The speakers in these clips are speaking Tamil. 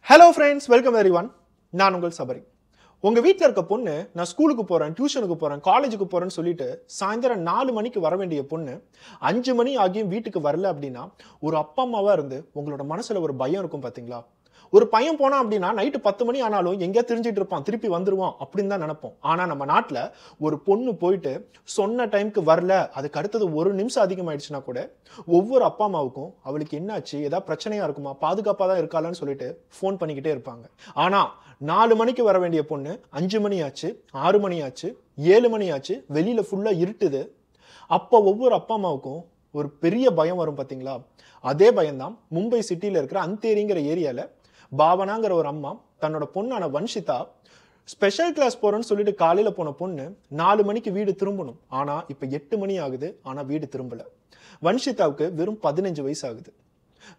Hello friends, welcome everyone. நான் உங்கள் சபரி. உங்க வீட்ல இருக்க பொண்ணு நான் ஸ்கூலுக்கு போறேன், டியூஷனுக்கு போறேன், காலேஜுக்கு போறேன்னு சொல்லிட்டு சாயந்தரம் 4 மணிக்கு வர வேண்டிய பொண்ணு 5 மணி ஆகியும் வீட்டுக்கு வரல அப்படின்னா ஒரு அப்பா அம்மாவா இருந்து உங்களோட மனசுல ஒரு பயம் இருக்கும் பாத்தீங்களா? ஒரு பையன் போனா அப்படின்னா நைட்டு 10 மணி ஆனாலும் எங்கேயா திரிஞ்சிட்டு இருப்பான், திருப்பி வந்துருவான் அப்படின்னு தான் நினைப்போம். ஆனா நம்ம நாட்டுல ஒரு பொண்ணு போயிட்டு சொன்ன டைம்க்கு வரல, அதுக்கு அடுத்தது ஒரு நிமிஷம் அதிகமாயிடுச்சுன்னா கூட ஒவ்வொரு அப்பா அம்மாவுக்கும் அவளுக்கு என்னாச்சு, ஏதாவது பிரச்சனையா இருக்குமா, பாதுகாப்பா தான் இருக்காளான்னு சொல்லிட்டு ஃபோன் பண்ணிக்கிட்டே இருப்பாங்க. ஆனா 4 மணிக்கு வர வேண்டிய பொண்ணு 5 மணி ஆச்சு, 6 மணி ஆச்சு, 7 மணி ஆச்சு, வெளியில ஃபுல்லா இருட்டுது. அப்போ ஒவ்வொரு அப்பா அம்மாவுக்கும் ஒரு பெரிய பயம் வரும் பாத்தீங்களா? அதே பயம்தான் மும்பை சிட்டியில இருக்கிற அந்தேரிங்கிற ஏரியால பாவனாங்கிற ஒரு அம்மா தன்னோட பொண்ணான வன்ஷிதா ஸ்பெஷல் கிளாஸ் போறேன்னு சொல்லிட்டு காலையில போன பொண்ணு 4 மணிக்கு வீடு திரும்பணும். ஆனா இப்ப 8 மணி ஆகுது, ஆனா வீடு திரும்பல. வன்ஷிதாவுக்கு வெறும் 15 வயசு ஆகுது.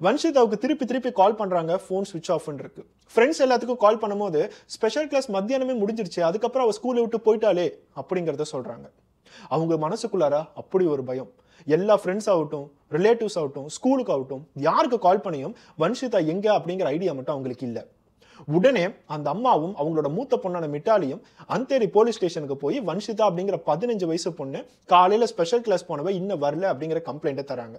வன்ஷிதாவுக்கு திருப்பி திருப்பி கால் பண்றாங்க, போன் சுவிட்ச் ஆஃப் இருக்கு. ஃப்ரெண்ட்ஸ் எல்லாத்துக்கும் கால் பண்ணும்போது ஸ்பெஷல் கிளாஸ் மத்தியானமே முடிஞ்சிருச்சு, அதுக்கப்புறம் அவ ஸ்கூலை விட்டு போயிட்டாலே அப்படிங்கறத சொல்றாங்க. அவங்க மனசுக்குள்ளார அப்படி ஒரு பயம். எல்லா ஃப்ரெண்ட்ஸ் ஆகட்டும், ரிலேட்டிவ்ஸ் ஆகட்டும், ஸ்கூலுக்கு ஆகட்டும், யாருக்கு கால் பண்ணியும் வன்ஷிதா எங்க அப்படிங்கிற ஐடியா மட்டும் அவங்களுக்கு இல்ல. உடனே அந்த அம்மாவும் அவங்களோட மூத்த பொண்ணான மிட்டாலியும் அந்தேரி போலீஸ் ஸ்டேஷனுக்கு போய் வன்ஷிதா அப்படிங்கிற 15 வயசு பொண்ணு காலையில ஸ்பெஷல் கிளாஸ் போனவ இன்னும் வரல அப்படிங்கிற கம்ப்ளைண்ட்டை தராங்க.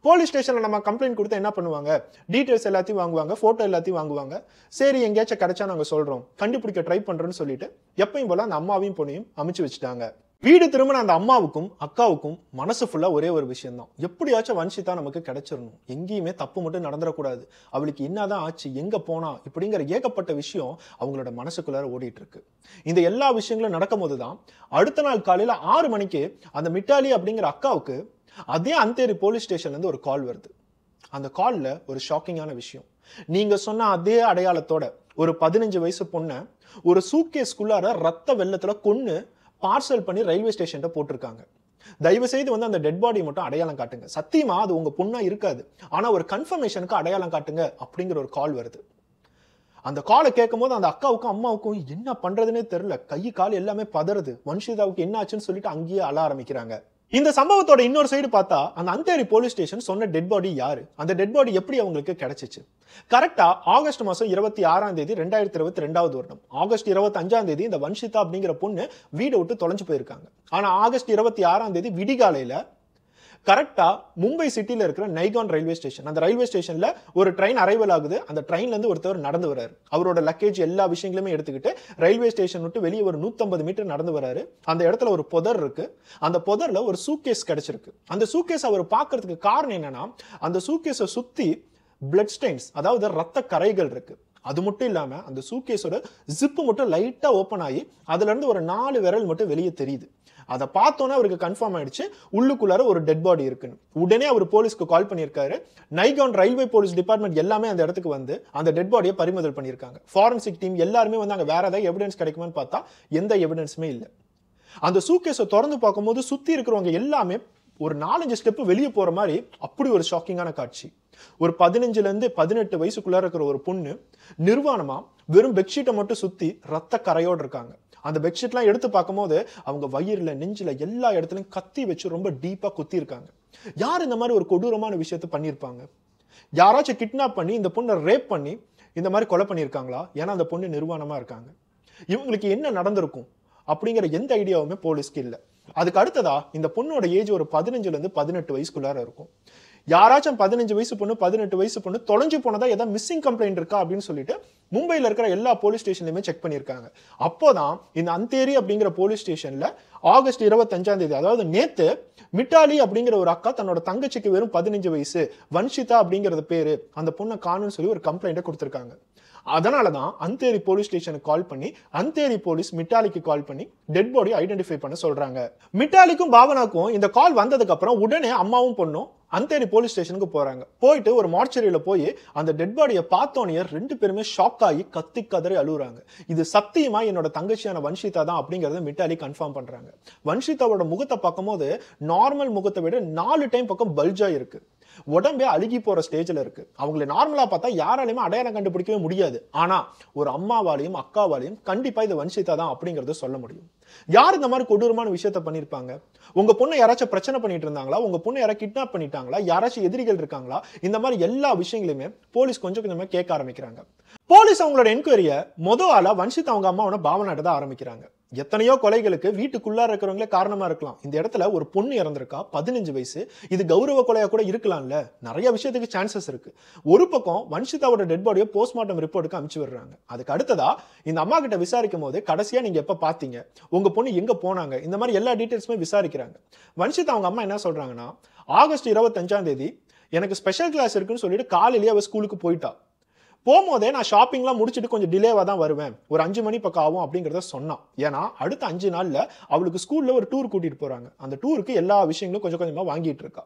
போலீஸ் ஸ்டேஷன்ல நம்ம கம்ப்ளைண்ட் கொடுத்தா என்ன பண்ணுவாங்க? டீடைல்ஸ் எல்லாத்தையும் வாங்குவாங்க, போட்டோ எல்லாத்தையும் வாங்குவாங்க. சரி, எங்கேயாச்சும் கிடைச்சா நாங்க சொல்றோம், கண்டுபிடிக்க ட்ரை பண்றோம்னு சொல்லிட்டு எப்பயும் போல அந்த அம்மாவையும் பொண்ணையும் அமைச்சு வச்சுட்டாங்க. வீடு திரும்பின அந்த அம்மாவுக்கும் அக்காவுக்கும் மனசு ஃபுல்லா ஒரே ஒரு விஷயம் தான், எப்படியாச்சும் வன்ஷிதா நமக்கு கிடைச்சிடணும், எங்கேயுமே தப்பு மட்டும் நடந்துடக்கூடாது, அவளுக்கு என்னதான் ஆச்சு, எங்க போனா, இப்படிங்கிற ஏகப்பட்ட விஷயம் அவங்களோட மனசுக்குள்ளார ஓடிட்டு இருக்கு. இந்த எல்லா விஷயங்களும் நடக்கும் போதுதான் அடுத்த நாள் காலையில 6 மணிக்கு அந்த மிட்டாலி அப்படிங்கிற அக்காவுக்கு அதே அந்தேரி போலீஸ் ஸ்டேஷன்ல இருந்து ஒரு கால் வருது. அந்த கால்ல ஒரு ஷாக்கிங்கான விஷயம். நீங்க சொன்ன அதே அடையாளத்தோட ஒரு 15 வயசு பொண்ண ஒரு சூட்கேஸ்க்குள்ளார ரத்த வெள்ளத்துல கொன்னு பார்சல் பண்ணி ரயில்வே ஸ்டேஷன்ல போட்டிருக்காங்க. தயவு செய்து அந்த டெட் பாடி மட்டும் அடையாளம் காட்டுங்க, சத்தியமா அது உங்க பொண்ணா இருக்காது, ஆனா ஒரு கன்ஃபர்மேஷனுக்கு அடையாளம் காட்டுங்க அப்படிங்கிற ஒரு கால் வருது. அந்த காலை கேட்கும் போது அந்த அக்காவுக்கும் அம்மாவுக்கும் என்ன பண்றதுன்னே தெரியல, கை கால் எல்லாமே பதறுது. வன்ஷிதாவுக்கு என்ன ஆச்சுன்னு சொல்லிட்டு அங்கேயே அழ ஆரம்பிக்கிறாங்க. இந்த சம்பவத்தோட இன்னொரு சைடு பார்த்தா அந்த அந்தேரி போலீஸ் ஸ்டேஷன் சொன்ன டெட் பாடி யாரு, அந்த டெட் பாடி எப்படி அவங்களுக்கு கிடைச்சிச்சு? கரெக்டா ஆகஸ்ட் மாசம் 26ஆம் தேதி 2022 வருடம் ஆகஸ்ட் 25ஆம் தேதி இந்த வன்ஷிதா அப்படிங்கிற பொண்ணு வீட்டை விட்டு தொலைஞ்சு போயிருக்காங்க. ஆனா ஆகஸ்ட் 26ஆம் தேதி விடிகாலையில கரெக்டா மும்பை சிட்டில இருக்கிற நைகான் ரயில்வே ஸ்டேஷன், அந்த ரயில்வே ஸ்டேஷன்ல ஒரு ட்ரெயின் அரைவல் ஆகுது. அந்த ட்ரெயின்ல இருந்து ஒருத்தர் நடந்து வராரு. அவரோட லக்கேஜ் எல்லா விஷயங்களுமே எடுத்துக்கிட்டு ரயில்வே ஸ்டேஷன் விட்டு வெளியே ஒரு 150 மீட்டர் நடந்து வராரு. அந்த இடத்துல ஒரு புதர் இருக்கு. அந்த புதர்ல ஒரு சூட்கேஸ் கிடைச்சிருக்கு. அந்த சூட்கேஸ் அவர் பார்க்கிறதுக்கு காரணம் என்னன்னா, அந்த சூட்கேஸை சுத்தி பிளட் ஸ்டெயின்ஸ், அதாவது ரத்த கரைகள் இருக்கு. அது மட்டும் இல்லாம அந்த சூட்கேஸோட ஜிப்பு மட்டும் லைட்டா ஓபன் ஆகி அதுல இருந்து ஒரு 4 விரல் மட்டும் வெளியே தெரியுது. அதை பார்த்தோன்னே அவருக்கு கன்ஃபார்ம் ஆயிடுச்சு, உள்ளுக்குள்ளார ஒரு டெட் பாடி இருக்குன்னு. உடனே அவர் போலீஸ்க்கு கால் பண்ணியிருக்காரு. நைகான் ரயில்வே போலீஸ் டிபார்ட்மெண்ட் எல்லாமே அந்த இடத்துக்கு வந்து அந்த டெட் பாடியை பறிமுதல் பண்ணியிருக்காங்க. ஃபாரன்சிக் டீம் எல்லாருமே அங்க வேற ஏதாவது எவிடன்ஸ் கிடைக்குமான்னு பார்த்தா எந்த எவிடன்ஸுமே இல்லை. அந்த சூட்கேஸை திறந்து பார்க்கும்போது சுத்தி இருக்கிறவங்க எல்லாமே ஒரு 4-5 ஸ்டெப் வெளியே போற மாதிரி அப்படி ஒரு ஷாக்கிங்கான காட்சி. ஒரு 15ல இருந்து 18 வயசுக்குள்ள இருக்கிற ஒரு பொண்ணு நிர்வாணமா வெறும் பெட்ஷீட்டை மட்டும் சுத்தி ரத்த கரையோடு இருக்காங்க. அந்த பெட்ஷீட்லாம் எடுத்து பார்க்கும்போது அவங்க வயிறுல, நெஞ்சில எல்லா இடத்துலயும் கத்தி வச்சு ரொம்ப டீப்பா குத்தி இருக்காங்க. யார் இந்த மாதிரி ஒரு கொடூரமான விஷயத்தை பண்ணியிருப்பாங்க? யாராச்சும் கிட்னாப் பண்ணி இந்த பொண்ணை ரேப் பண்ணி இந்த மாதிரி கொலை பண்ணியிருக்காங்களா? ஏன்னா அந்த பொண்ணு நிர்வாணமா இருக்காங்க. இவங்களுக்கு என்ன நடந்திருக்கும் அப்படிங்கிற எந்த ஐடியாவுமே போலீஸ்க்கு இல்லை. அதுக்கு அடுத்ததா இந்த பொண்ணோட ஏஜ் ஒரு 15ல இருந்து 18 வயசுக்குள்ளார இருக்கும். யாராச்சும் 15 வயசு பொண்ணு 18 வயசு பொண்ணு தொலைஞ்சு போனதா ஏதாவது மிஸ்ஸிங் கம்ப்ளைண்ட் இருக்கா அப்படின்னு சொல்லிட்டு மும்பையில் இருக்கிற எல்லா போலீஸ் ஸ்டேஷன்லயுமே செக் பண்ணியிருக்காங்க. அப்போதான் இந்த அந்தேரி அப்படிங்கிற போலீஸ் ஸ்டேஷன்ல ஆகஸ்ட் 25ஆம் தேதி, அதாவது நேத்து, மிட்டாலி அப்படிங்கிற ஒரு அக்கா தன்னோட தங்கச்சிக்கு வெறும் 15 வயசு வன்ஷிதா அப்படிங்கறது பேரு, அந்த பொண்ணை காணும்னு சொல்லி ஒரு கம்ப்ளைண்ட்டை கொடுத்திருக்காங்க. அதனாலதான் அந்தேரி போலீஸ் ஸ்டேஷனுக்கு கால் பண்ணி அந்தேரி போலீஸ் மிட்டாலிக்கு கால் பண்ணி டெட் பாடி ஐடென்டிஃபை பண்ண சொல்றாங்க. மிட்டாலிக்கும் பாவனாக்கும் இந்த கால் வந்ததுக்கு அப்புறம் உடனே அம்மாவும் பொண்ணும் அந்தேரி போலீஸ் ஸ்டேஷனுக்கு போறாங்க. போயிட்டு ஒரு மார்ச்சரியில போய் அந்த டெட் பாடியை பார்த்தோன்னே 2 பேருமே ஷாக் ஆகி கத்தி கதறி அழுகுறாங்க. இது சத்தியமா என்னோட தங்கச்சியான வன்ஷிதா தான் அப்படிங்கறத மிட்டாலி கன்ஃபார்ம் பண்றாங்க. வன்ஷிதாவோட முகத்தை பார்க்கும்போது நார்மல் முகத்தை விட 4 டைம் பக்கம் பல்ஜா இருக்கு. உடம்பே அழுகி போற ஸ்டேஜ்ல இருக்கு. அவங்களை நார்மலா பார்த்தா யாராலையுமே அடையாளம் கண்டுபிடிக்கவே முடியாது. ஆனா ஒரு அம்மாவாலையும் அக்காவாலையும் கண்டிப்பா இது வன்ஷிதா தான் அப்படிங்கறத சொல்ல முடியும். யார் இந்த மாதிரி கொடூரமான விஷயத்த பண்ணிருப்பாங்க? உங்க பொண்ணை யாராச்சும் பிரச்சனை பண்ணிட்டு இருந்தாங்களா? உங்க பொண்ணை யாராச்சும் கிட்னாப் பண்ணிட்டாங்களா? யாராச்சும் எதிரிகள் இருக்காங்களா? இந்த மாதிரி எல்லா விஷயங்களையுமே போலீஸ் கொஞ்சம் கொஞ்சமா கேட்க ஆரம்பிக்கிறாங்க. போலீஸ் அவங்களோட என்கொயரிய ஆளா வன்ஷித் அவங்க அம்மாவோட பாவனாட்ட தான் ஆரம்பிக்கிறாங்க. எத்தனையோ கொலைகளுக்கு வீட்டுக்குள்ளார இருக்கிறவங்களே காரணமா இருக்கலாம். இந்த இடத்துல ஒரு பொண்ணு இறந்திருக்கா, 15 வயசு. இது கௌரவ கொலையா கூட இருக்கலாம்ல. நிறைய விஷயத்துக்கு சான்சஸ் இருக்கு. ஒரு பக்கம் வன்ஷிதாவோட டெட் பாடியை போஸ்ட்மார்ட்டம் ரிப்போர்ட்டுக்கு அனுப்பிச்சு விடுறாங்க. அதுக்கு அடுத்ததா இந்த அம்மா கிட்ட விசாரிக்கும் போது கடைசியா நீங்க எப்ப பாத்தீங்க, உங்க பொண்ணு எங்க போனாங்க, இந்த மாதிரி எல்லா டீடைல்ஸுமே விசாரிக்கிறாங்க. வன்ஷிதா அவங்க அம்மா என்ன சொல்றாங்கன்னா, ஆகஸ்ட் 25ஆம் தேதி எனக்கு ஸ்பெஷல் கிளாஸ் இருக்குன்னு சொல்லிட்டு காலையிலேயே அவ ஸ்கூலுக்கு போயிட்டா. போகும்போதே நான் ஷாப்பிங்லாம் முடிச்சுட்டு கொஞ்சம் டிலேவா தான் வருவேன், ஒரு 5 மணி பக்கம் ஆகும் அப்படிங்கிறத சொன்னான். ஏன்னா அடுத்த 5 நாள்ல அவளுக்கு ஸ்கூல்ல ஒரு டூர் கூட்டிட்டு போறாங்க. அந்த டூருக்கு எல்லா விஷயங்களும் கொஞ்சம் கொஞ்சமா வாங்கிட்டு இருக்கா.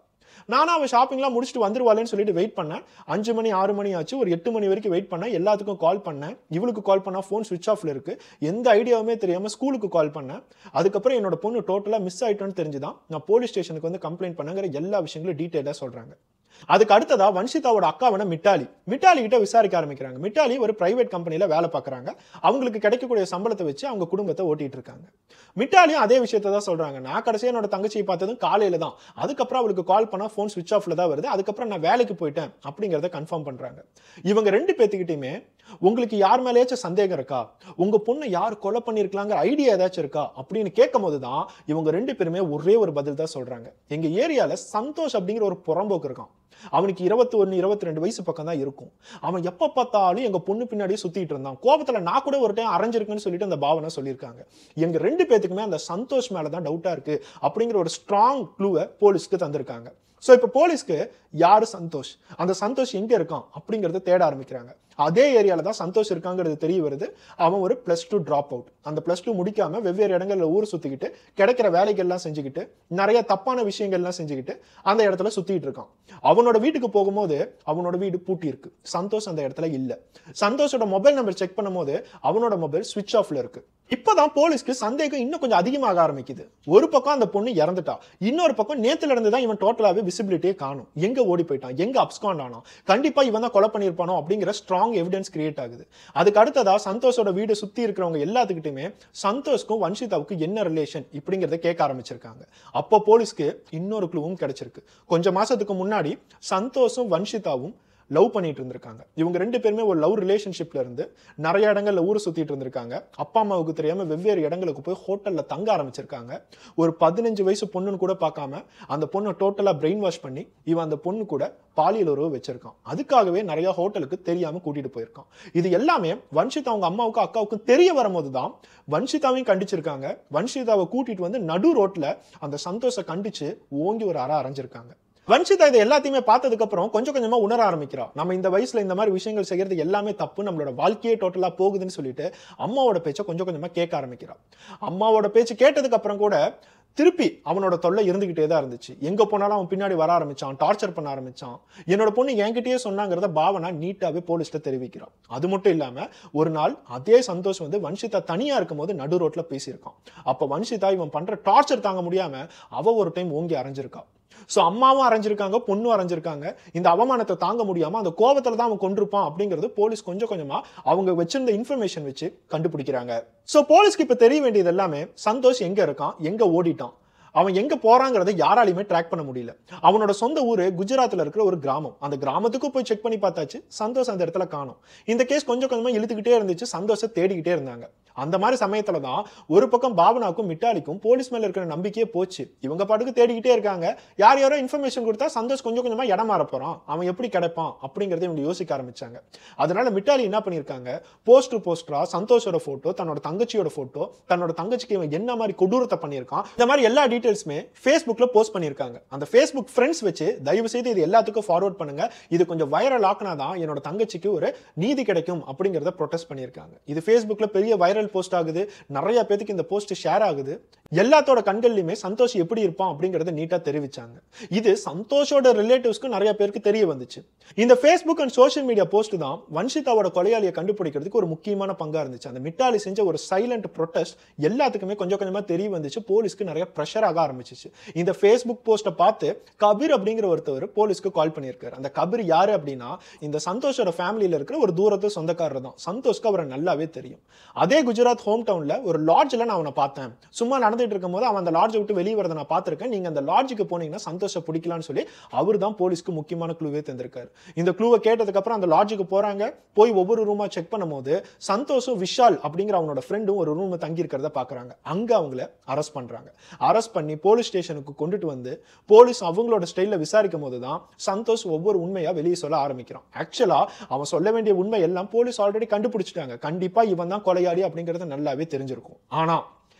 நானும் அவன் ஷாப்பிங்லாம் முடிச்சுட்டு வந்துருவாளேன்னு சொல்லிட்டு வெயிட் பண்ணேன். 5 மணி 6 மணி ஆச்சு. ஒரு 8 மணி வரைக்கும் வெயிட் பண்ணேன். எல்லாத்துக்கும் கால் பண்ணேன். இவளுக்கு கால் பண்ணா ஃபோன் சுவிட்ச் ஆஃப்ல இருக்கு. எந்த ஐடியாவுமே தெரியாம ஸ்கூலுக்கு கால் பண்ணேன். அதுக்கப்புறம் என்னோட பொண்ணு டோட்டலா மிஸ் ஆயிட்டோன்னு தெரிஞ்சுதான் நான் போலீஸ் ஸ்டேஷனுக்கு வந்து கம்ப்ளைண்ட் பண்ணங்கிற எல்லா விஷயங்களும் டீடைலா சொல்றாங்க. அதுக்கு அடுத்ததா வன்ஷிதாவோட அக்காவான மிட்டாலி கிட்ட விசாரிக்க ஆரம்பிக்கிறாங்க. மிட்டாலி ஒரு பிரைவேட் கம்பெனில வேலை பார்க்கறாங்க. அவங்களுக்கு கிடைக்கக்கூடிய சம்பளத்தை வச்சு அவங்க குடும்பத்தை ஓட்டிட்டு இருக்காங்க. மிட்டாலியும் அதே விஷயத்தை தான் சொல்றாங்க. நான் கடைசியா என்னோட தங்கச்சியை பார்த்ததும் காலையில தான். அதுக்கப்புறம் அவளுக்கு கால் பண்ணா ஃபோன் சுவிட்ச் ஆஃப்ல தான் வருது. அதுக்கப்புறம் நான் வேலைக்கு போயிட்டேன் அப்படிங்கறத கன்ஃபார்ம் பண்றாங்க. இவங்க ரெண்டு பேத்துக்கிட்டயுமே உங்களுக்கு யார் மேலேயாச்சும் சந்தேகம் இருக்கா, உங்க பொண்ணை யார் கொலை பண்ணிருக்கலாங்கிற ஐடியா ஏதாச்சும் இருக்கா அப்படின்னு கேட்கும் போதுதான் இவங்க ரெண்டு பேருமே ஒரே ஒரு பதில் தான் சொல்றாங்க. எங்க ஏரியால சந்தோஷ் அப்படிங்கிற ஒரு புறம்போக்கு இருக்கான். அவனுக்கு 21 22 வயசு பக்கம் தான் இருக்கும். அவன் எப்ப பார்த்தாலும் எங்க பொண்ணு பின்னாடியே சுத்திட்டு இருந்தான். கோபத்துல நான் கூட ஒரு டைம் அரைஞ்சிருக்குன்னு சொல்லிட்டு அந்த பாவனை சொல்லியிருக்காங்க. எங்க ரெண்டு பேத்துக்குமே அந்த சந்தோஷ் மேலதான் டவுட்டா இருக்கு அப்படிங்கிற ஒரு ஸ்ட்ராங் க்ளூவை போலீஸ்க்கு தந்திருக்காங்க. சோ இப்ப போலீஸ்க்கு யாரு சந்தோஷ், அந்த சந்தோஷ் எங்க இருக்கான் அப்படிங்கறத தேட ஆரம்பிக்கிறாங்க. அதே ஏரியால தான் சந்தோஷ் இருக்காங்கிறது தெரிய வருது. அவன் ஒரு +2 டிராப் அவுட். அந்த +2 முடிக்காம வெவ்வேறு இடங்கள்ல ஊர் சுத்திக்கிட்டு கிடைக்கிற வேலைகள்லாம் செஞ்சுக்கிட்டு நிறைய தப்பான விஷயங்கள்லாம் செஞ்சுக்கிட்டு அந்த இடத்துல சுத்திட்டு இருக்கான். அவனோட வீட்டுக்கு போகும்போது அவனோட வீடு பூட்டி இருக்கு. சந்தோஷ் அந்த இடத்துல இல்ல. சந்தோஷோட மொபைல் நம்பர் செக் பண்ணும்போது அவனோட மொபைல் சுவிட்ச் ஆஃப்ல இருக்கு. இப்பதான் போலீஸ்க்கு சந்தேகம் இன்னும் கொஞ்சம் அதிகமாக ஆரம்பிக்குது. ஒரு பக்கம் அந்த பொண்ணு இறந்துட்டா, இன்னொரு பக்கம் நேத்துல இருந்து தான் இவன் டோட்டலாவே விசிபிலிட்டியே காணும். எங்க ஓடி போயிட்டான், எங்க அப்ஸ்காண்ட் ஆனான், கண்டிப்பா இவன் தான் கொலை பண்ணிருப்பானோ அப்படிங்கிற ஸ்ட்ராங் எவிடன்ஸ் கிரியேட் ஆகுது. அதுக்கு அடுத்ததா சந்தோஷோட வீடு சுத்தி இருக்கிறவங்க எல்லாத்துக்கிட்டுமே சந்தோஷ்க்கும் வன்ஷிதாவுக்கு என்ன ரிலேஷன் இப்படிங்கறத கேட்க ஆரம்பிச்சிருக்காங்க. அப்போ போலீஸ்க்கு இன்னொரு க்ளூவும் கிடைச்சிருக்கு. கொஞ்சம் மாசத்துக்கு முன்னாடி சந்தோஷும் வன்ஷிதாவும் லவ் பண்ணிட்டு இருந்திருக்காங்க. இவங்க ரெண்டு பேருமே ஒரு லவ் ரிலேஷன்ஷிப்ல இருந்து நிறைய இடங்கள்ல ஊர் சுத்திட்டு இருந்திருக்காங்க. அப்பா அம்மாவுக்கு தெரியாம வெவ்வேறு இடங்களுக்கு போய் ஹோட்டல்ல தங்க ஆரம்பிச்சிருக்காங்க. ஒரு 15 வயசு பொண்ணுன்னு கூட பார்க்காம அந்த பொண்ணை டோட்டலா பிரெயின் வாஷ் பண்ணி இவன் அந்த பொண்ணு கூட பாலியல் உறவு வச்சிருக்கான். அதுக்காகவே நிறைய ஹோட்டலுக்கு தெரியாம கூட்டிட்டு போயிருக்கான். இது எல்லாமே வன்ஷிதா அவங்க அம்மாவுக்கும் அக்காவுக்கும் தெரிய வரும்போது தான் வன்ஷிதாவையும் கண்டிச்சிருக்காங்க. வன்ஷிதாவை கூட்டிட்டு வந்து நடு ரோட்ல அந்த சந்தோஷ கண்டிச்சு ஓங்கி ஒரு அறை அரைஞ்சிருக்காங்க. வன்ஷிதா இதை எல்லாத்தையுமே பார்த்ததுக்கு அப்புறம் கொஞ்சம் கொஞ்சமா உணர ஆரம்பிக்கிறா. நம்ம இந்த வயசுல இந்த மாதிரி விஷயங்கள் செய்யறது எல்லாமே தப்பு, நம்மளோட வாழ்க்கையே டோட்டலா போகுதுன்னு சொல்லிட்டு அம்மாவோட பேச்சை கொஞ்சம் கொஞ்சமா கேட்க ஆரம்பிக்கிறா. அம்மாவோட பேச்சு கேட்டதுக்கு அப்புறம் கூட திருப்பி அவனோட தொல்லை இருந்துகிட்டே தான் இருந்துச்சு. எங்க போனாலும் அவன் பின்னாடி வர ஆரம்பிச்சான், டார்ச்சர் பண்ண ஆரம்பிச்சான். என்னோட பொண்ணு என்கிட்டயே சொன்னாங்கிறத பாவனா நீட்டாவே போலீஸ்ல தெரிவிக்கிறான். அது மட்டும் இல்லாம ஒரு நாள் அதே சந்தோஷ் வந்து வன்ஷிதா தனியா இருக்கும் போது நடு ரோட்ல பேசியிருக்கான். அப்ப வன்ஷிதா இவன் பண்ற டார்ச்சர் தாங்க முடியாம அவ ஒரு டைம் ஓங்கி அரைஞ்சிருக்கா. சோ அம்மாவும் அரைஞ்சிருக்காங்க, பொண்ணும் அரைஞ்சிருக்காங்க. இந்த அவமானத்தை தாங்க முடியாம அந்த கோபத்துல தான் அவன் கொண்டிருப்பான் அப்படிங்கிறது போலீஸ் கொஞ்சம் கொஞ்சமா அவங்க வச்சிருந்த இன்ஃபர்மேஷன் வச்சு கண்டுபிடிக்கிறாங்க. சோ போலீஸ்க்கு இப்ப தெரிய வேண்டியது எல்லாமே சந்தோஷ் எங்க இருக்கான், எங்க ஓடிட்டான், அவன் எங்க போறாங்கிறத யாராலையுமே ட்ராக் பண்ண முடியல. அவனோட சொந்த ஊரு குஜராத்ல இருக்கிற ஒரு கிராமம். அந்த கிராமத்துக்கு போய் செக் பண்ணி பார்த்தாச்சு, சந்தோஷ் அந்த இடத்துல காணோம். இந்த கேஸ் கொஞ்சம் கொஞ்சமா இழுத்துக்கிட்டே இருந்துச்சு. சந்தோஷத்தை தேடிக்கிட்டே இருந்தாங்க. அந்த மாதிரி சமயத்துல தான் ஒரு பக்கம் பாவனாக்கும் மிட்டாலிக்கும் போலீஸ் மேல இருக்கிற நம்பிக்கையே போச்சு. இவங்க பாட்டுக்கு தேடிக்கிட்டே இருக்காங்க. யார் யாரோ இன்ஃபர்மேஷன் கொடுத்தா சந்தோஷ் கொஞ்சம் கொஞ்சமா இடம் மாற போறான், அவன் எப்படி கிடைப்பான் அப்படிங்கறத இவங்க யோசிக்க ஆரம்பிச்சாங்க. அதனால மிட்டாலி என்ன பண்ணிருக்காங்க, போஸ்டரா சந்தோஷோட போட்டோ, தன்னோட தங்கச்சியோட போட்டோ, தன்னோட தங்கச்சிக்கு இவன் என்ன மாதிரி கொடூரத்தை பண்ணிருக்கான், இந்த மாதிரி எல்லா டீடைல்ஸ்மே Facebookல போஸ்ட் பண்ணிருக்காங்க. அந்த Facebook ஃப்ரெண்ட்ஸ் வச்சு தயவு செய்து இது எல்லாத்துக்கும் ஃபார்வர்ட் பண்ணுங்க, இது கொஞ்சம் வைரல் ஆக்குனாதான் என்னோட தங்கச்சிக்கு ஒரு நீதி கிடைக்கும் அப்படிங்கறத ப்ரொடெஸ்ட் பண்ணிருக்காங்க. இது Facebookல பெரிய வைரல் வைரல் போஸ்ட் ஆகுது, நிறைய பேருக்கு இந்த போஸ்ட் ஷேர் ஆகுது. எல்லாத்தோட கண்கள்லயுமே சந்தோஷ் எப்படி இருப்பான் அப்படிங்கறத நீட்டா தெரிவிச்சாங்க. இது சந்தோஷோட ரிலேட்டிவ்ஸ்க்கு நிறைய பேருக்கு தெரிய வந்துச்சு. இந்த Facebook and social media post தான் வன்ஷிதாவோட கொலையாளியை கண்டுபிடிக்கிறதுக்கு ஒரு முக்கியமான பங்கா இருந்துச்சு. அந்த மிட்டாலி செஞ்ச ஒரு சைலண்ட் ப்ரொடெஸ்ட் எல்லாத்துக்குமே கொஞ்சம் கொஞ்சமா தெரிய வந்துச்சு. போலீஸ்க்கு நிறைய பிரஷர் ஆக ஆரம்பிச்சிச்சு. இந்த Facebook போஸ்ட்டை பார்த்து கபீர் அப்படிங்கிற ஒருத்தவர் போலீஸ்க்கு கால் பண்ணியிருக்காரு. அந்த கபீர் யாரு அப்படின்னா இந்த சந்தோஷோட ஃபேமிலியில இருக்கிற ஒரு தூரத்து சொந்தக்காரர் தான். சந்தோஷ்க்கு அவரை நல்லாவே தெரியும். அதே குஜராத் ஹோம் டவுன்ல ஒரு லாட்ஜ்ல நான் அவனை பார்த்தேன். சும்மா நடந்துட்டு இருக்கும்போது அவன் அந்த லாட்ஜை விட்டு வெளியே வரதை நான் பார்த்திருக்கேன். நீங்க அந்த லாட்ஜுக்கு போனீங்கன்னா சந்தோஷம் பிடிக்கலாம்னு சொல்லி அவர் தான் போலீஸ்க்கு முக்கியமான க்ளூவே தந்திருக்காரு. இந்த க்ளூவை கேட்டதுக்கு அப்புறம் அந்த லாட்ஜுக்கு போறாங்க. போய் ஒவ்வொரு ரூமா செக் பண்ணும்போது சந்தோஷம் விஷால் அப்படிங்கிற அவனோட ஃப்ரெண்டும் ஒரு ரூம் தங்கி இருக்கிறத பாக்குறாங்க. அங்க அவங்கள அரெஸ்ட் பண்றாங்க. அரெஸ்ட் பண்ணி போலீஸ் ஸ்டேஷனுக்கு கொண்டுட்டு வந்து போலீஸ் அவங்களோட ஸ்டைல்ல விசாரிக்கும் போதுதான் சந்தோஷ் ஒவ்வொரு உண்மையா வெளியே சொல்ல ஆரம்பிக்கிறான். ஆக்சுவலா அவன் சொல்ல வேண்டிய உண்மை எல்லாம் போலீஸ் ஆல்ரெடி கண்டுபிடிச்சிட்டாங்க. கண்டிப்பா இவன் தான் கொலையாளி அப்படிங்கிறது நல்லாவே தெரிஞ்சிருக்கும். ஆனா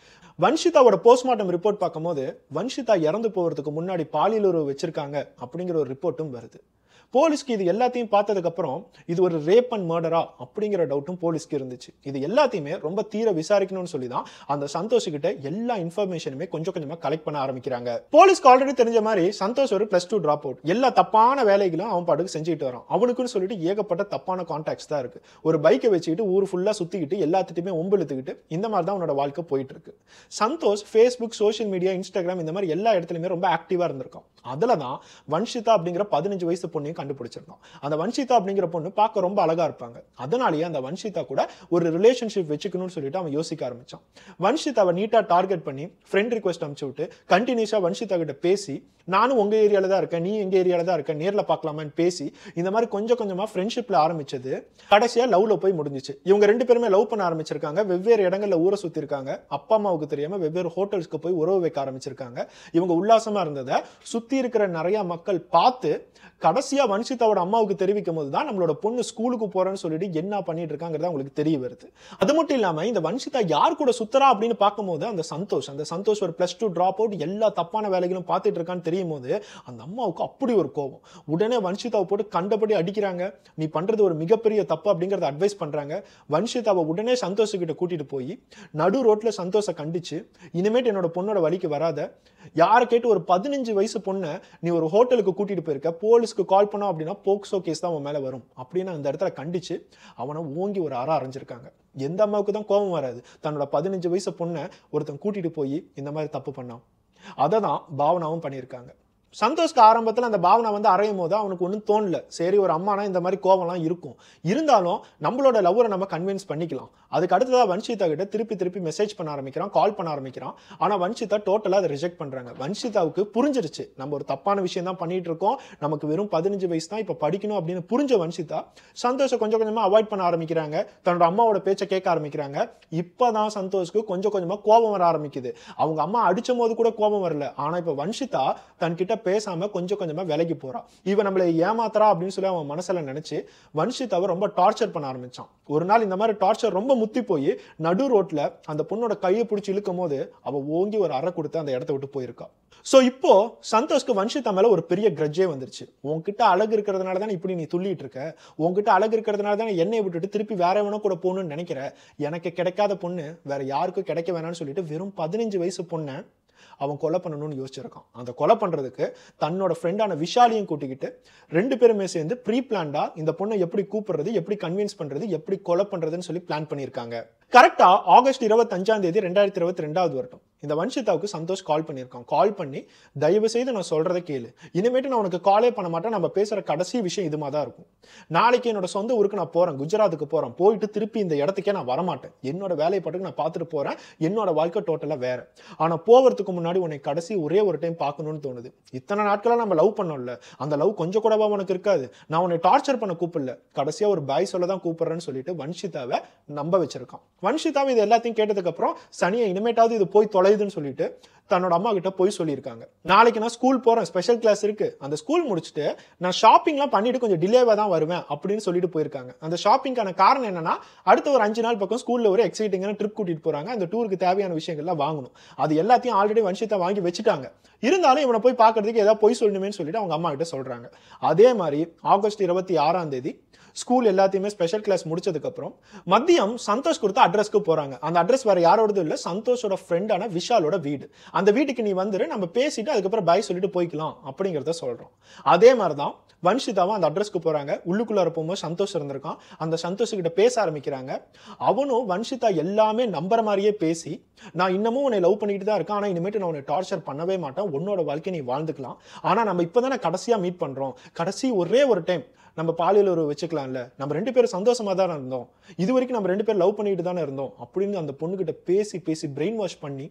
வன்ஷிதாவோட போஸ்ட்மார்ட்டம் ரிப்போர்ட் பார்க்கும்போது வன்ஷிதா இறந்து போறதுக்கு முன்னாடி பாலியல் உறவு வச்சிருக்காங்க அப்படிங்கிற ஒரு ரிப்போர்ட்டும் வருது. போலீஸ்க்கு இது எல்லாத்தையும் பார்த்ததுக்கு அப்புறம் இது ஒரு ரேப் அண்ட் மர்டரா அப்படிங்கிற டவுட்டும் போலீஸ்க்கு இருந்துச்சு. இது எல்லாத்தையுமே ரொம்ப தீர விசாரிக்கணும்னு சொல்லி தான் அந்த சந்தோஷ் கிட்ட எல்லா இன்ஃபர்மேஷனுமே கொஞ்சம் கொஞ்சமா கலெக்ட் பண்ண ஆரம்பிக்கிறாங்க. போலீஸ்க்கு ஆல்ரெடி தெரிஞ்ச மாதிரி சந்தோஷ் ஒரு +2 டிராப் அவுட். எல்லா தப்பான வேலைகளும் அவன் பாட்டுக்கு செஞ்சுட்டு வரான். அவனுக்குன்னு சொல்லிட்டு ஏகப்பட்ட தப்பான கான்டாக்ட்ஸ் தான் இருக்கு. ஒரு பைக்கை வச்சுக்கிட்டு ஊர் ஃபுல்லா சுத்திக்கிட்டு எல்லாத்திட்டுமே ஒம்பெழுத்துக்கிட்டு இந்த மாதிரி தான் அவனோட வாழ்க்கை போயிட்டு இருக்கு. Santhosh Facebook, social media, Instagram இந்த மாதிரி எல்லா இடத்துலயுமே ரொம்ப ஆக்டிவா இருந்திருக்கான். அதுல தான் வன்ஷிதா அப்படிங்கிற 15 வயசு பொண்ணையும் கண்டுபிடிச்சிருக்கான். அந்த வன்ஷிதா அப்படிங்கிற பொண்ணு பார்க்க ரொம்ப அழகா இருப்பாங்க. அதனாலேயே அந்த வன்ஷிதா கூட ஒரு ரிலேஷன்ஷிப் வச்சுக்கணும்னு சொல்லிட்டு அவன் யோசிக்க ஆரம்பிச்சான். வன்ஷிதாவை நீட்டா டார்கெட் பண்ணி ஃப்ரெண்ட் ரிக்வெஸ்ட் அனுப்பிச்சு விட்டு கண்டினியூஸா வன்ஷிதா கிட்ட பேசி நானும் உங்க ஏரியால தான் இருக்கேன், நீ எங்க ஏரியால தான் இருக்க, நேர்ல பார்க்கலாமான்னு பேசி இந்த மாதிரி கொஞ்சம் கொஞ்சமா ஃப்ரெண்ட்ஷிப்ல ஆரம்பிச்சது கடைசியா லவ்ல போய் முடிஞ்சிச்சு. இவங்க 2 பேருமே லவ் பண்ண ஆரம்பிச்சிருக்காங்க. வெவ்வேறு இடங்கள்ல ஊரை சுத்தி இருக்காங்க. அப்பா அம்மாவுக்கு தெரியாம வெவ்வேறு ஹோட்டல்ஸ்க்கு போய் உறவு வைக்க ஆரம்பிச்சிருக்காங்க. இவங்க உல்லாசமா இருந்ததை சுத்தி இருக்கிற நிறைய மக்கள் பார்த்து கடைசியா வன்ஷிதாவோட அம்மாவுக்கு தெரிவிக்கும் போது தான் நம்மளோட பொண்ணு ஸ்கூலுக்கு போறேன்னு சொல்லிட்டு என்ன பண்ணிட்டு இருக்காங்கிறது உங்களுக்கு தெரிய வருது. அது மட்டும் இல்லாம இந்த வன்ஷிதா யார் கூட சுத்தரா அப்படின்னு பார்க்கும்போது அந்த சந்தோஷ் ஒரு +2 டிராப் அவுட், எல்லா தப்பான வேலைகளும் பார்த்துட்டு இருக்கான்னு தெரியும் போது அந்த அம்மாவுக்கு அப்படி ஒரு கோபம். உடனே வன்ஷிதாவை போட்டு கண்டபடி அடிக்கிறாங்க. நீ பண்றது ஒரு மிகப்பெரிய தப்பு அப்படிங்கறத அட்வைஸ் பண்றாங்க. வன்ஷிதாவை உடனே சந்தோஷ் கிட்ட கூட்டிட்டு போய் நடு ரோட்ல சந்தோஷ கண்டிச்சு இனிமேட்டு என்னோட பொண்ணோட வழிக்கு வராத, யாரை கேட்டு ஒரு 15 வயசு பொண்ணை நீ ஒரு ஹோட்டலுக்கு கூட்டிட்டு போயிருக்க, போலீஸ்க்கு கால் பண்ணோம் அப்படின்னா போக்சோ கேஸ் தான் உன் மேல வரும் அப்படின்னு அந்த இடத்துல கண்டிச்சு அவனை ஓங்கி ஒரு அறை அரைஞ்சிருக்காங்க. எந்த அம்மாவுக்கு தான் கோபம் வராது தன்னோட 15 வயசு பொண்ணை ஒருத்தன் கூட்டிட்டு போய் இந்த மாதிரி தப்பு பண்ணான். அதை தான் பாவனாவும் பண்ணியிருக்காங்க. சந்தோஷ்க்கு ஆரம்பத்தில் அந்த பாவனை வந்து அறையும் போது அவனுக்கு ஒன்றும் தோணல. சரி, ஒரு அம்மானா இந்த மாதிரி கோவம்லாம் இருக்கும், இருந்தாலும் நம்மளோட லவ்வரை நம்ம கன்வின்ஸ் பண்ணிக்கலாம். அதுக்கு அடுத்ததாக வன்ஷிதா கிட்ட திருப்பி மெசேஜ் பண்ண ஆரம்பிக்கிறான், கால் பண்ண ஆரம்பிக்கிறான். ஆனால் வன்ஷிதா டோட்டலாக அதை ரிஜெக்ட் பண்ணுறாங்க. வன்ஷிதாவுக்கு புரிஞ்சிருச்சு நம்ம ஒரு தப்பான விஷயம் தான் பண்ணிட்டு இருக்கோம், நமக்கு வெறும் 15 வயசு தான், இப்போ படிக்கணும் அப்படின்னு புரிஞ்ச வன்ஷிதா சந்தோஷம் கொஞ்சம் கொஞ்சமாக அவாய்ட் பண்ண ஆரம்பிக்கிறாங்க. தன்னோட அம்மாவோட பேச்சை கேட்க ஆரம்பிக்கிறாங்க. இப்போதான் சந்தோஷ்க்கு கொஞ்சம் கொஞ்சமாக கோபம் வர ஆரம்பிக்குது. அவங்க அம்மா அடிச்சும் போது கூட கோபம் வரல. ஆனால் இப்போ வன்ஷிதா தன்கிட்ட பேசாம கொஞ்சம் கொஞ்சமா விலகி போறா. இவன் நம்மளை ஏமாத்துறா அப்படின்னு சொல்லி அவன் மனசுல நினைச்சு வன்ஷிதாவை ரொம்ப டார்ச்சர் பண்ண ஆரம்பிச்சான். ஒரு நாள் இந்த மாதிரி டார்ச்சர் ரொம்ப முத்தி போய் நடு ரோட்ல அந்த பொண்ணோட கையை பிடிச்சி இழுக்கும் போது அவ ஓங்கி ஒரு அறை கொடுத்து அந்த இடத்த விட்டு போயிருக்கா. சோ இப்போ சந்தோஷ்க்கு வன்ஷிதா மேல ஒரு பெரிய கிரட்ஜே வந்துருச்சு. உன்கிட்ட அழகு இருக்கிறதுனால தானே இப்படி நீ துள்ளிட்டு இருக்க, உன்கிட்ட அழகு இருக்கிறதுனால தானே என்னை விட்டுட்டு திருப்பி வேற எவனோ கூட போகணும்னு நினைக்கிற, எனக்கு கிடைக்காத பொண்ணு வேற யாருக்கும் கிடைக்க வேணாம்னு சொல்லிட்டு வெறும் 15 வயசு பொண்ணை அவன் கொலை பண்ணணும்னு யோசிச்சிருக்கான். அந்த கொலை பண்றதுக்கு தன்னோட ஃப்ரெண்டான விஷாலியும் கூட்டிக்கிட்டு 2 பேருமே சேர்ந்து ப்ரீ பிளான்டா இந்த பொண்ணை எப்படி கூப்பிடுறது, எப்படி கன்வின்ஸ் பண்றது, எப்படி கொலை பண்றதுன்னு சொல்லி பிளான் பண்ணியிருக்காங்க. கரெக்டா ஆகஸ்ட் 25ஆம் தேதி 2022 வருடம் இந்த வன்ஷிதாவுக்கு சந்தோஷ் கால் பண்ணியிருக்கான். கால் பண்ணி தயவு செய்து நான் சொல்றதை கேளு, இனிமேட்டு நான் உனக்கு காலே பண்ண மாட்டேன், நம்ம பேசுற கடைசி விஷயம் இதுமா தான் இருக்கும். நாளைக்கு என்னோட சொந்த ஊருக்கு நான் போறேன், குஜராத்துக்கு போறேன், போயிட்டு திருப்பி இந்த இடத்துக்கே நான் வரமாட்டேன், என்னோட வேலையை பாட்டுக்கு நான் பார்த்துட்டு போறேன், என்னோட வாழ்க்கை டோட்டலா வேற. ஆனா போவதுக்கு முன்னாடி உன்னை கடைசி ஒரே ஒரு டைம் பார்க்கணும்னு தோணுது. இத்தனை நாட்களா நம்ம லவ் பண்ணோம்ல, அந்த லவ் கொஞ்சம் கூடவா உனக்கு இருக்காது, நான் உன்னை டார்ச்சர் பண்ண கூப்பிடல, கடைசியா ஒரு பாய் சொல்ல தான் கூப்பிடுறேன்னு சொல்லிட்டு வன்ஷிதாவை நம்ப வச்சிருக்கான். வன்ஷிதாவை இது எல்லாத்தையும் கேட்டதுக்கு அப்புறம் சனியை இனிமேட்டாவது இது போய் தொலைதுன்னு சொல்லிட்டு தன்னோட அம்மா கிட்ட போய் சொல்லியிருக்காங்க. நாளைக்கு நான் ஸ்கூல் போறேன், ஸ்பெஷல் கிளாஸ் இருக்கு, அந்த ஸ்கூல் முடிச்சுட்டு நான் ஷாப்பிங்லாம் பண்ணிட்டு கொஞ்சம் டிலேவா தான் வருவேன் அப்படின்னு சொல்லிட்டு போயிருக்காங்க. அந்த ஷாப்பிங்கான காரணம் என்னன்னா, அடுத்த ஒரு 5 நாள் பக்கம் ஸ்கூல்ல ஒரு எக்ஸைட்டிங்கான ட்ரிப் கூட்டிட்டு போறாங்க. அந்த டூருக்கு தேவையான விஷயங்கள்லாம் வாங்கணும். அது எல்லாத்தையும் ஆல்ரெடி வன்ஷிதா வாங்கி வச்சுட்டாங்க. இருந்தாலும் இவனை போய் பார்க்கறதுக்கு ஏதாவது பொய் சொல்லணுமேன்னு சொல்லிட்டு அவங்க அம்மா கிட்ட சொல்றாங்க. அதே மாதிரி ஆகஸ்ட் 26ஆம் தேதி ஸ்கூல் எல்லாத்தையுமே ஸ்பெஷல் கிளாஸ் முடிச்சதுக்கு அப்புறம் மதியம் சந்தோஷ் கொடுத்த அட்ரஸ்க்கு போறாங்க. அந்த அட்ரஸ் வேற யாரோடதும் இல்ல, சந்தோஷோட ஃப்ரெண்டான விஷாலோட வீடு. அந்த வீட்டுக்கு நீ வந்துரு, நம்ம பேசிட்டு அதுக்கப்புறம் பை சொல்லிட்டு போய்க்கலாம் அப்படிங்கறத சொல்றோம். அதே மாதிரிதான் வன்ஷிதாவும் அந்த அட்ரஸ்க்கு போறாங்க. உள்ளுக்குள்ளார போகும்போது சந்தோஷ் இருந்திருக்கான். அந்த சந்தோஷ் கிட்ட பேச ஆரம்பிக்கிறாங்க. அவனும் வன்ஷிதா எல்லாமே நம்புற மாதிரியே பேசி, நான் இன்னமும் உன்னை லவ் பண்ணிட்டு தான் இருக்கேன், ஆனா இனிமேட்டு நான் உன்னை டார்ச்சர் பண்ணவே மாட்டேன், உன்னோட வாழ்க்கை நீ வாழ்ந்துக்கலாம், ஆனா நம்ம இப்பதானே கடைசியா மீட் பண்றோம், கடைசி ஒரே ஒரு டைம் நம்ம பாலியல் ஒரு வச்சுக்கலாம்ல, நம்ம 2 பேரும் சந்தோஷமா தானே இருந்தோம், இது வரைக்கும் நம்ம 2 பேரும் லவ் பண்ணிட்டு தானே இருந்தோம் அப்படின்னு அந்த பொண்ணுகிட்ட பேசி பேசி பிரெயின் வாஷ் பண்ணி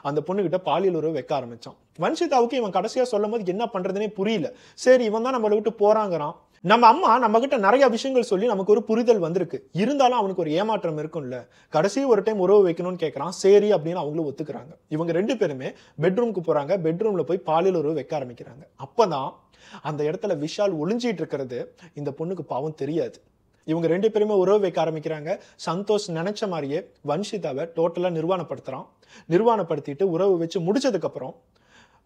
அந்த பொண்ணுகிட்ட பாலியல் உறவு வைக்க ஆரம்பிச்சான். வன்ஷிதாவுக்கு இவன் கடைசியா சொல்லும் போது என்ன பண்றதுனே புரியல. சரி, இவன் தான் நம்மளை விட்டு போறாங்கிறான், நம்ம அம்மா நம்ம கிட்ட நிறைய விஷயங்கள் சொல்லி நமக்கு ஒரு புரிதல் வந்திருக்கு, இருந்தாலும் அவனுக்கு ஒரு ஏமாற்றம் இருக்கும்ல, கடைசி ஒரு டைம் உறவு வைக்கணும்னு கேட்கறான். சரி அப்படின்னு அவங்களும் ஒத்துக்கிறாங்க. இவங்க 2 பேருமே பெட்ரூமுக்கு போறாங்க. பெட்ரூம்ல போய் பாலியல் உறவு வைக்க ஆரம்பிக்கிறாங்க. அப்பதான் அந்த இடத்துல விஷால் ஒளிஞ்சிட்டு இருக்கிறது இந்த பொண்ணுக்கு பாவம் தெரியாது. இவங்க 2 பேருமே உறவு வைக்க ஆரம்பிக்கிறாங்க. சந்தோஷ் நினைச்ச மாதிரியே வன்ஷிதாவை டோட்டலா நிர்வாணப்படுத்துறான். நிர்வாணப்படுத்திட்டு உறவு வச்சு முடிச்சதுக்கு அப்புறம்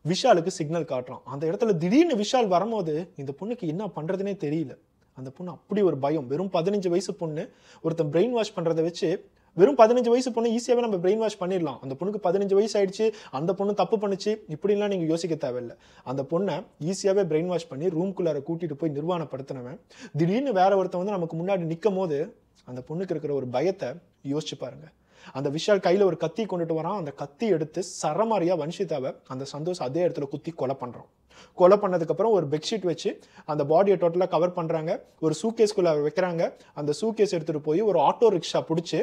விஷாலுக்கு சிக்னல் காட்டுறான். அந்த இடத்துல திடீர்னு விஷால் வரும்போது இந்த பொண்ணுக்கு என்ன பண்றதுனே தெரியல. அந்த பொண்ணு அப்படி ஒரு பயம். வெறும் 15 வயசு பொண்ணு ஒருத்தன் பிரெயின் வாஷ் பண்றதை வச்சு, வெறும் 15 வயசு பொண்ணு ஈஸியாவே நம்ம பிரெயின் வாஷ் பண்ணிடலாம். அந்த பொண்ணுக்கு 15 வயசு ஆயிடுச்சு, அந்த பொண்ணு தப்பு பண்ணுச்சு, இப்படிலாம் நீங்க யோசிக்க தேவையில்லை. அந்த பொண்ணை ஈஸியாவே பிரெயின் வாஷ் பண்ணி ரூம்குள்ளார கூட்டிட்டு போய் நிர்வாணப்படுத்தினவன் திடீர்னு வேற ஒருத்தன் வந்து நமக்கு முன்னாடி நிற்கும் போது அந்த பொண்ணுக்கு இருக்கிற ஒரு பயத்தை யோசிச்சு பாருங்க. அந்த விஷால் கையில ஒரு கத்தி கொண்டுட்டு வரான். அந்த கத்தி எடுத்து சரமாரியா வன்ஷிதாவை அந்த சந்தோஷ் அதே இடத்துல குத்தி கொலை பண்றான். கொலை பண்ணதுக்கு அப்புறம் ஒரு பெட்ஷீட் வச்சு அந்த பாடியை டோட்டலா கவர் பண்றாங்க. ஒரு சூட்கேஸ்குள்ள வைக்கிறாங்க. அந்த சூட்கேஸ் எடுத்துட்டு போய் ஒரு ஆட்டோ ரிக்ஷா பிடிச்சி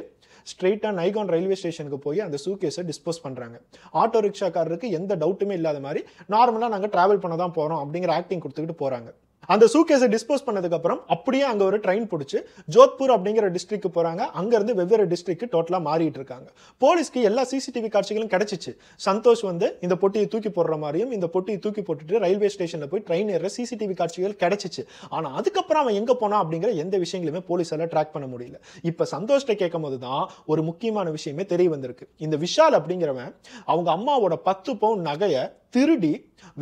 ஸ்ட்ரெயிட்டா நைகான் ரயில்வே ஸ்டேஷனுக்கு போய் அந்த சூட்கேஸை டிஸ்போஸ் பண்றாங்க. ஆட்டோ ரிக்ஷாக்காரருக்கு எந்த டவுட்டுமே இல்லாத மாதிரி நார்மலா நாங்க டிராவல் பண்ண தான் போறோம் அப்படிங்கிற ஆக்டிங் கொடுத்துக்கிட்டு போறாங்க. அந்த சூட்கேஸை டிஸ்போஸ் பண்ணதுக்கு அப்புறம் அப்படியே அங்க ஒரு ட்ரெயின் பிடிச்சு ஜோத்பூர் அப்படிங்கிற டிஸ்ட்ரிக்ட் போறாங்க. அங்க இருந்து வெவ்வேறு டிஸ்ட்ரிக்ட் டோட்டலா மாறிட்டு இருக்காங்க. போலீஸ்க்கு எல்லா சிசிடிவி காட்சிகளும் கிடைச்சிச்சு. சந்தோஷ் வந்து இந்த பொட்டியை தூக்கி போடுற மாதிரியும் இந்த பொட்டியை தூக்கி போட்டுட்டு ரயில்வே ஸ்டேஷன்ல போய் ட்ரெயின் ஏற சிசிடிவி காட்சிகள் கிடைச்சிச்சு. ஆனா அதுக்கப்புறம் அவன் எங்க போனா அப்படிங்கிற எந்த விஷயங்களுமே போலீஸால ட்ராக் பண்ண முடியல. இப்ப சந்தோஷ்ட கேட்கும் போதுதான் ஒரு முக்கியமான விஷயமே தெரிய வந்திருக்கு. இந்த விஷால் அப்படிங்கிறவன் அவங்க அம்மாவோட 10 பவுன் நகையை திருடி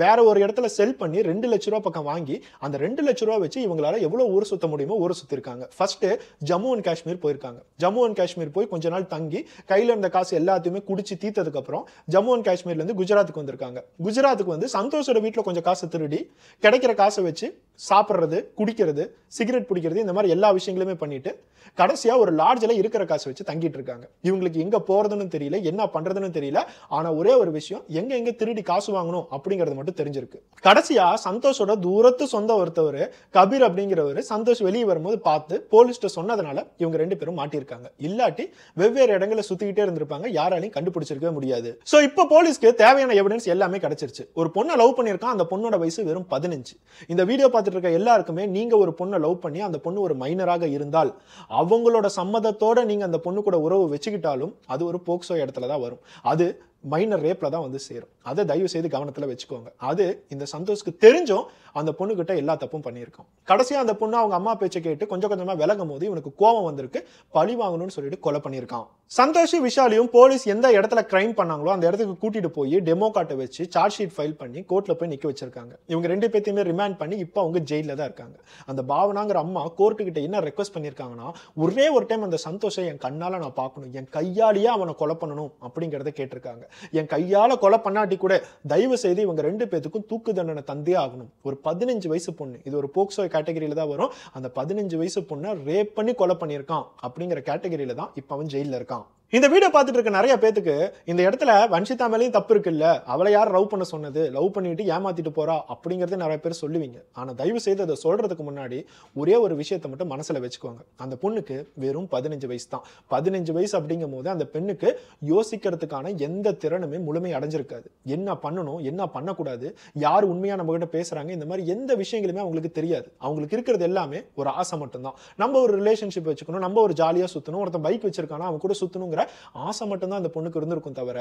வேற ஒரு இடத்துல செல் பண்ணி 2 லட்ச ரூபாய் பக்கம் வாங்கி அந்த 2 லட்ச ரூபாய் வச்சு இவங்களால எவ்வளவு ஊர் சுத்த முடியுமோ ஊர் சுத்தி இருக்காங்க. ஃபர்ஸ்ட் ஜம்மு அண்ட் காஷ்மீர் போயிருக்காங்க. ஜம்மு அண்ட் காஷ்மீர் போய் கொஞ்ச நாள் தங்கி கையில இருந்த காசு எல்லாத்தையுமே குடிச்சு தீர்த்ததுக்கு அப்புறம் ஜம்மு அண்ட் காஷ்மீர்ல இருந்து குஜராத்துக்கு வந்திருக்காங்க. குஜராத்துக்கு வந்து சந்தோஷோட வீட்டுல கொஞ்சம் காசு திருடி கிடைக்கிற காசை வச்சு சாப்பிடுறது, குடிக்கிறது, சிகரெட் பிடிக்கிறது, இந்த மாதிரி எல்லா விஷயங்களுமே பண்ணிட்டு கடைசியா ஒரு லாட்ஜ்ல இருக்கிற காசு வச்சு தங்கிட்டு இருக்காங்க. இவங்களுக்கு எங்க போறதுன்னு தெரியல, என்ன பண்றதுன்னு தெரியல. ஆனா ஒரே ஒரு விஷயம், எங்க எங்க திருடி காசு வாங்கணும் அப்படிங்கறது மட்டும் தெரிஞ்சிருக்கு. கடைசியா சந்தோஷோட தூரத்து சொந்த ஒருத்தவர் கபீர் அப்படிங்கிறவர் சந்தோஷ் வெளியே வரும்போது பார்த்து போலீஸ்ட்ட சொன்னதுனால இவங்க 2 பேரும் மாட்டிருக்காங்க. இல்லாட்டி வெவ்வேறு இடங்களை சுத்திக்கிட்டே இருந்திருப்பாங்க, யாராலையும் கண்டுபிடிச்சிருக்கவே முடியாது. சோ இப்போ போலீஸ்க்கு தேவையான எவிடன்ஸ் எல்லாமே கிடைச்சிருச்சு. ஒரு பொண்ணை லவ் பண்ணிருக்கான், அந்த பொண்ணோட வயசு வெறும் 15. இந்த வீடியோ பார்த்துட்டு இருக்க எல்லாருக்குமே நீங்க ஒரு பொண்ணை லவ் பண்ணி அந்த பொண்ணு ஒரு மைனராக இருந்தால் அவங்களோட சம்மதத்தோட நீங்க அந்த பொண்ணு கூட உறவு வச்சுக்கிட்டாலும் அது ஒரு போக்சோ இடத்துல தான் வரும். அது மைனர் ரேப்ல தான் வந்து சேரும். அதை தயவு செய்து கவனத்துல வச்சுக்கோங்க. அது இந்த சந்தோஷ்க்கு தெரிஞ்சும் அந்த பொண்ணு கிட்ட எல்லா தப்பும் பண்ணியிருக்கான். கடைசியா அந்த பொண்ணு அவங்க அம்மா பேச்சை கேட்டு கொஞ்சம் கொஞ்சமா விலகும் போது இவனுக்கு கோபம் வந்திருக்கு, பழி வாங்கணும்னு சொல்லிட்டு கொலை பண்ணியிருக்கான். சந்தோஷ் விஷாலையும் போலீஸ் எந்த இடத்துல கிரைம் பண்ணாங்களோ அந்த இடத்துக்கு கூட்டிட்டு போய் டெமோ கார்ட்டை வச்சு சார்ஜ் ஷீட் ஃபைல் பண்ணி கோர்ட்ல போய் நிக்க வச்சிருக்காங்க. இவங்க 2 பேத்தையுமே ரிமாண்ட் பண்ணி இப்போ அவங்க ஜெயில தான் இருக்காங்க. அந்த பாவனாங்கிற அம்மா கோர்ட்டு கிட்ட என்ன ரெக்வஸ்ட் பண்ணிருக்காங்கன்னா, ஒரே ஒரு டைம் அந்த சந்தோஷை என் கண்ணால நான் பார்க்கணும், என் கையாலேயே அவனை கொலை பண்ணணும் அப்படிங்கறத கேட்டிருக்காங்க. என் கையால கொலை பண்ணாட்டி கூட தயவு செய்து இவங்க 2 பேத்துக்கும் தூக்கு தண்டனை தந்தே ஆகணும். ஒரு 15 வயசு பொண்ணு, இது ஒரு போக்சோ கேட்டகரியில தான் வரும். அந்த 15 வயசு பொண்ணை ரேப் பண்ணி கொலை பண்ணியிருக்கான் அப்படிங்கிற கேட்டகரியில தான் இப்ப அவன் ஜெயில இருக்கான். இந்த வீடியோ பார்த்துட்டு இருக்க நிறைய பேத்துக்கு இந்த இடத்துல வன்ஷிதா மேலேயும் தப்பு இருக்குல்ல, அவளை யார் லவ் பண்ண சொன்னது, லவ் பண்ணிட்டு ஏமாத்திட்டு போறா அப்படிங்கறது நிறைய பேர் சொல்லுவீங்க. ஆனா தயவு செய்து அதை சொல்றதுக்கு முன்னாடி ஒரே ஒரு விஷயத்தை மட்டும் மனசுல வச்சுக்கோங்க. அந்த பொண்ணுக்கு வெறும் 15 வயசு தான். 15 வயசு அப்படிங்கும் போது அந்த பெண்ணுக்கு யோசிக்கிறதுக்கான எந்த திறனுமே முழுமை அடைஞ்சிருக்காது. என்ன பண்ணணும், என்ன பண்ணக்கூடாது, யார் உண்மையா நம்ம கிட்ட பேசுறாங்க, இந்த மாதிரி எந்த விஷயங்களுமே அவங்களுக்கு தெரியாது. அவங்களுக்கு இருக்கிறது எல்லாமே ஒரு ஆசை மட்டும்தான். நம்ம ஒரு ரிலேஷன்ஷிப் வச்சுக்கணும், நம்ம ஒரு ஜாலியா சுத்தணும், ஒருத்தன் பைக் வச்சிருக்கானா அவன் கூட சுத்தணும் பார்க்கணுங்கிற ஆசை மட்டும்தான் அந்த பொண்ணுக்கு இருந்திருக்கும் தவிர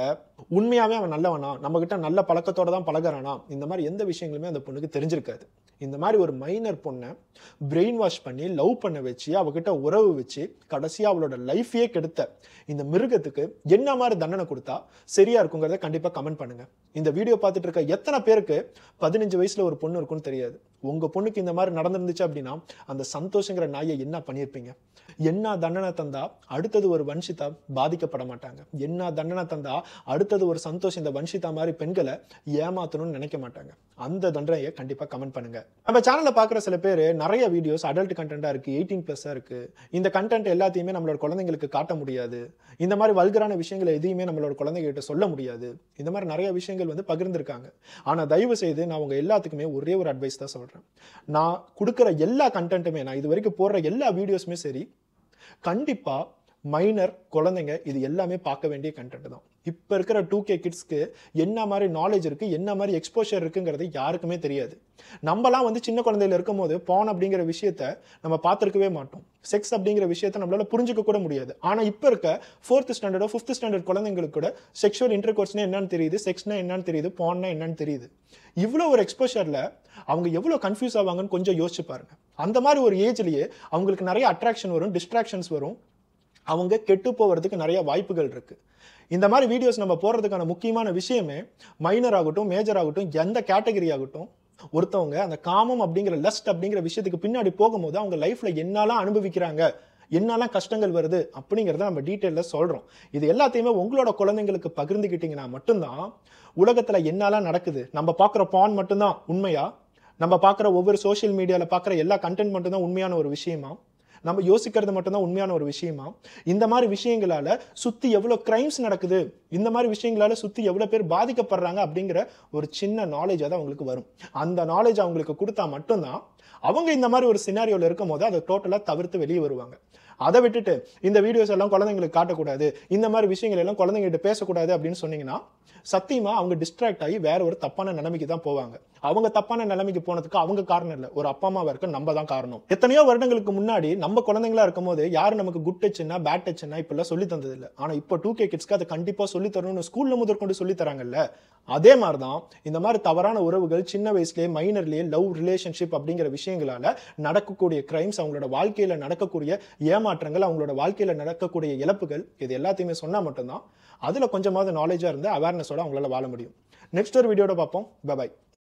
உண்மையாவே அவன் நல்லவனா, நம்ம கிட்ட நல்ல பழக்கத்தோட தான் பழகுறானா, இந்த மாதிரி எந்த விஷயங்களுமே அந்த பொண்ணுக்கு தெரிஞ்சிருக்காது. இந்த மாதிரி ஒரு மைனர் பொண்ணை பிரெயின் வாஷ் பண்ணி லவ் பண்ண வச்சு அவகிட்ட உறவு வச்சு கடைசியா அவளோட லைஃபையே கெடுத்த இந்த மிருகத்துக்கு என்ன மாதிரி தண்டனை கொடுத்தா சரியா இருக்குங்கிறத கண்டிப்பா கமெண்ட் பண்ணுங்க. இந்த வீடியோ பார்த்துட்டு இருக்க எத்தனை பேருக்கு 15 வயசுல ஒரு பொண்ணு இருக்குன்னு தெரியாது. உங்க பொண்ணுக்கு இந்த மாதிரி நடந்துருந்துச்சு அப்படின்னா அந்த சந்தோஷங்கிற நாயை என்ன பண்ணியிருப்பீங்க? என்ன தண்டனை தந்தா அடுத்தது ஒரு வன்ஷிதா பாதிக்கப்பட மாட்டாங்க? என்ன தண்டனை தந்தா அடுத்தது ஒரு சந்தோஷம் இந்த வன்ஷிதா மாதிரி பெண்களை ஏமாத்தணும்னு நினைக்க மாட்டாங்க? அந்த தண்டனையை கண்டிப்பா கமெண்ட் பண்ணுங்க. நம்ம சேனல்ல பாக்குற சில பேர் நிறைய வீடியோஸ் அடல்ட் கண்டென்ட்டா இருக்கு, 18+ இருக்கு, இந்த கண்டென்ட் எல்லாத்தையுமே நம்மளோட குழந்தைங்களுக்கு காட்ட முடியாது, இந்த மாதிரி வல்கரான விஷயங்களை எதையுமே நம்மளோட குழந்தைகிட்ட சொல்ல முடியாது, இந்த மாதிரி நிறைய விஷயங்கள் வந்து பகிர்ந்திருக்காங்க. ஆனா தயவு செய்து நான் உங்க எல்லாத்துக்குமே ஒரே ஒரு அட்வைஸ் தான் சொல்றேன். நான் கொடுக்கிற எல்லா கண்டென்ட்டுமே, நான் இது வரைக்கும் போடுற எல்லா வீடியோஸுமே சரி, கண்டிப்பா மைனர் குழந்தைங்க இது எல்லாமே பார்க்க வேண்டிய கண்டென்ட் தான். இப்ப இருக்கிற 2K கிட்ஸ்க்கு என்ன மாதிரி நாலேஜ் இருக்கு, என்ன மாதிரி எக்ஸ்போஷர் இருக்குங்கிறது யாருக்குமே தெரியாது. நம்மலாம் வந்து சின்ன குழந்தையில இருக்கும் போது பான் அப்படிங்கிற விஷயத்த நம்ம பார்த்திருக்கவே மாட்டோம். செக்ஸ் அப்படிங்கிற விஷயத்த நம்மளால புரிஞ்சுக்க கூட முடியாது. ஆனா இப்ப இருக்க 4th ஸ்டாண்டர்டோ 5th ஸ்டாண்டர்ட் குழந்தைங்களுக்கு கூட செக்ஷுவல் இன்டர்கோர்ஸ்னா என்னன்னு தெரியுது, செக்ஸ்னா என்னன்னு தெரியுது, பான்னா என்னன்னு தெரியுது. இவ்வளவு ஒரு எக்ஸ்போஷர்ல அவங்க எவ்வளவு கன்ஃபியூஸ் ஆவாங்கன்னு கொஞ்சம் யோசிச்சு பாருங்க. அந்த மாதிரி ஒரு ஏஜ்லயே அவங்களுக்கு நிறைய அட்ராக்ஷன் வரும், டிஸ்ட்ராக்ஷன்ஸ் வரும், அவங்க கெட்டு போவதுக்கு நிறைய வாய்ப்புகள் இருக்கு. இந்த மாதிரி வீடியோஸ் நம்ம போடுறதுக்கான முக்கியமான விஷயமே மைனர் ஆகட்டும், மேஜர் ஆகட்டும், எந்த கேட்டகரி ஆகட்டும், ஒருத்தவங்க அந்த காமம் அப்படிங்கிற லஸ்ட் அப்படிங்கிற விஷயத்துக்கு பின்னாடி போகும்போது அவங்க லைஃப்ல என்னெல்லாம் அனுபவிக்கிறாங்க, என்னெல்லாம் கஷ்டங்கள் வருது அப்படிங்கிறத நம்ம டீட்டெயில சொல்றோம். இது எல்லாத்தையுமே உங்களோட குழந்தைங்களுக்கு பகிர்ந்துக்கிட்டீங்கன்னா மட்டும்தான் உலகத்துல என்னெல்லாம் நடக்குது, நம்ம பார்க்குற பான் மட்டும்தான் உண்மையா, நம்ம பார்க்குற ஒவ்வொரு சோஷியல் மீடியால பார்க்குற எல்லா கண்டென்ட் மட்டும்தான் உண்மையான ஒரு விஷயமா, நம்ம யோசிக்கிறது மட்டும்தான் உண்மையான ஒரு விஷயமா, இந்த மாதிரி விஷயங்களால சுத்தி எவ்வளவு கிரைம்ஸ் நடக்குது, இந்த மாதிரி விஷயங்களால சுத்தி எவ்வளவு பேர் பாதிக்கப்படுறாங்க அப்படிங்கிற ஒரு சின்ன நாலேஜ் தான் அவங்களுக்கு வரும். அந்த நாலேஜ் அவங்களுக்கு கொடுத்தா மட்டும்தான் அவங்க இந்த மாதிரி ஒரு சினாரியோல இருக்கும் போது அதை டோட்டலா தவிர்த்து வெளியே வருவாங்க. அதை விட்டுட்டு இந்த வீடியோஸ் எல்லாம் குழந்தைங்களுக்கு காட்டக்கூடாது, இந்த மாதிரி விஷயங்கள் எல்லாம் குழந்தைங்கிட்ட பேசக்கூடாது அப்படின்னு சொன்னீங்கன்னா சத்தியமா அவங்க டிஸ்ட்ராக்ட் ஆகி வேற ஒரு தப்பான நிலைமைக்கு தான் போவாங்க. அவங்க தப்பான நிலைமைக்கு போனதுக்கு அவங்க காரணம் இல்ல, ஒரு அப்பா அம்மாவா இருக்க நம்ம தான் காரணம். எத்தனையோ வருடங்களுக்கு முன்னாடி நம்ம குழந்தைங்களா இருக்கும் போது யாரு நமக்கு குட் டச்னா பேட் டச்னா இப்பெல்லாம் சொல்லி தந்தது இல்ல. ஆனா இப்போ 2K கிட்ஸ்க்கு அதை கண்டிப்பா சொல்லி தரணும்னு ஸ்கூல்ல முதற்கொண்டு சொல்லி தராங்கல்ல. அதே மாதிரிதான் இந்த மாதிரி தவறான உறவுகள் சின்ன வயசுலயே மைனர்லயே லவ் ரிலேஷன்ஷிப் அப்படிங்கிற விஷயங்களால நடக்கக்கூடிய கிரைம்ஸ், அவங்களோட வாழ்க்கையில நடக்கக்கூடிய ஏமாற்றங்கள், அவங்களோட வாழ்க்கையில நடக்கக்கூடிய இழப்புகள், இது எல்லாத்தையுமே சொன்னா மட்டும்தான் அதுல கொஞ்சமாவது நாலேஜா இருந்து அவேர்னஸோட அவங்களால வாழ முடியும். நெக்ஸ்ட் ஒரு வீடியோட பார்ப்போம். பை.